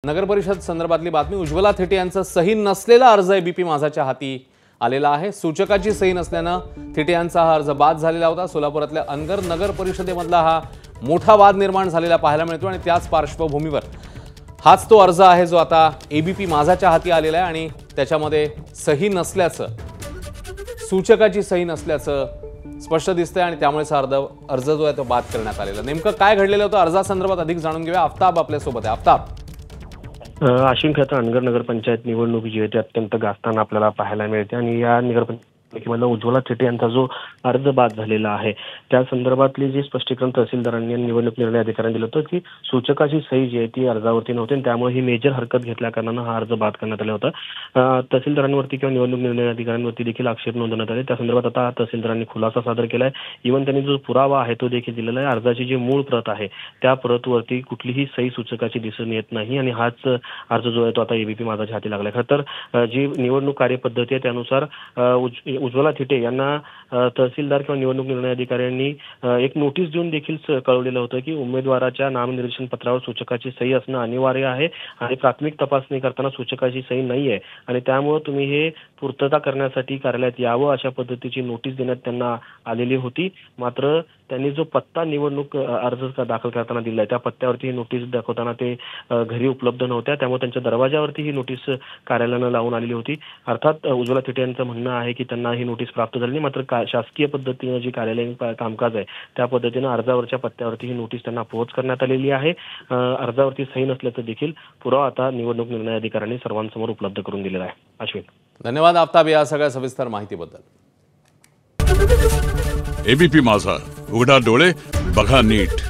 नगरपरिषद संदर्भातली बातमी। उज्ज्वला थेटे यांचा सही नसलेला अर्ज एबीपी माझाच्या हाती आलेला आहे। सूचकाची सही नसल्यानं थेटे यांचा हा अर्ज बाद झालेला होता। सोलापुरातल्या अनगर नगर परिषदेमधला हा मोठा वाद निर्माण झालेला पाहायला मिळतो आणि त्याच पार्श्वभूमीवर हाच तो अर्ज आहे जो आता एबीपी माझाच्या हाती आलेला आहे आणि त्याच्यामध्ये सही नसल्याचं, सूचकाची सही नसल्याचं स्पष्ट दिसतंय आणि त्यामुळेच अर्ज जो आहे तो बाद करण्यात आलेला। नेमकं काय घडलेलं होतं अर्जासंदर्भात अधिक जाणून घेऊया। आफ्ताब आपल्या सोबत आहे। आफ्ताब, अश्विन खरं तर अनगर नगरपंचायत निवडणूक जी आहे ती अत्यंत गाजताना आपल्याला पाहायला मिळते आणि या नगरपंचायतीमधला उज्ज्वला थेटे यांचा जो अर्ज बाद झालेला आहे त्या संदर्भातले जे स्पष्टीकरण तहसीलदारांनी निवडणूक निर्णय अधिकाऱ्यांनी दिलं होतं की सूचकाची सही जी आहे ती अर्जावरती नव्हती आणि त्यामुळे ही मेजर हरकत घेतल्या कारणानं हा अर्ज बाद करण्यात आला होता। तहसीलदारांवरती किंवा निवडणूक निर्णय अधिकाऱ्यांवरती देखील आक्षेप नोंदवण्यात आले। त्या संदर्भात आता तहसीलदारांनी खुलासा सादर केलाय। इव्हन त्यांनी जो पुरावा आहे तो देखील दिलेला आहे। अर्जाची जी मूळ प्रत आहे त्या प्रतवरती कुठलीही सही सूचकाची दिसून येत नाही आणि हाच अर्ज जो आहे तो आता एबीपी माझाच्या हाती लागलाय। खरं तर जी निवडणूक कार्यपद्धती आहे त्यानुसार उज्ज्वला थेटे यांना तहसीलदार किंवा निवडणूक निर्णय अधिकाऱ्यांनी एक नोटीस देऊन देखील कळवलेलं होतं की उमेदवाराच्या नामनिर्देशन पत्रावर सूचकाची सही असणं अनिवार्य आहे आणि प्राथमिक तपासणी करताना सूचकाची सही नाही आहे आणि त्यामुळे तुम्ही हे पूर्तता करण्यासाठी कार्यालयात यावं अशा पद्धतीची नोटीस देण्यात त्यांना आलेली होती। मात्र त्यांनी जो पत्ता निवडणूक अर्ज दाखल करताना दिलाय त्या पत्त्यावरती ही नोटीस दाखवताना ते घरी उपलब्ध नव्हत्या, त्यामुळे त्यांच्या दरवाजावरती ही नोटीस कार्यालयानं लावून आलेली होती। अर्थात उज्ज्वला थेटे यांचं म्हणणं आहे की त्यांना ही नोटीस प्राप्त झाली नाही, मात्र शासकीय पद्धतीनं जी कार्यालयीन कामकाज आहे त्या पद्धतीनं अर्जावरच्या पत्त्यावरती ही नोटीस त्यांना पोहोच करण्यात आलेली आहे। अर्जावरती सही नसल्याचं देखील पुरावा आता निवडणूक निर्णय अधिकाऱ्यांनी सर्वांसमोर उपलब्ध करून दिलेला आहे। अश्विन, धन्यवाद आफ्ताब या सगळ्या सविस्तर माहितीबद्दल। एबीपी माझा, उघडा डोळे बघा नीट।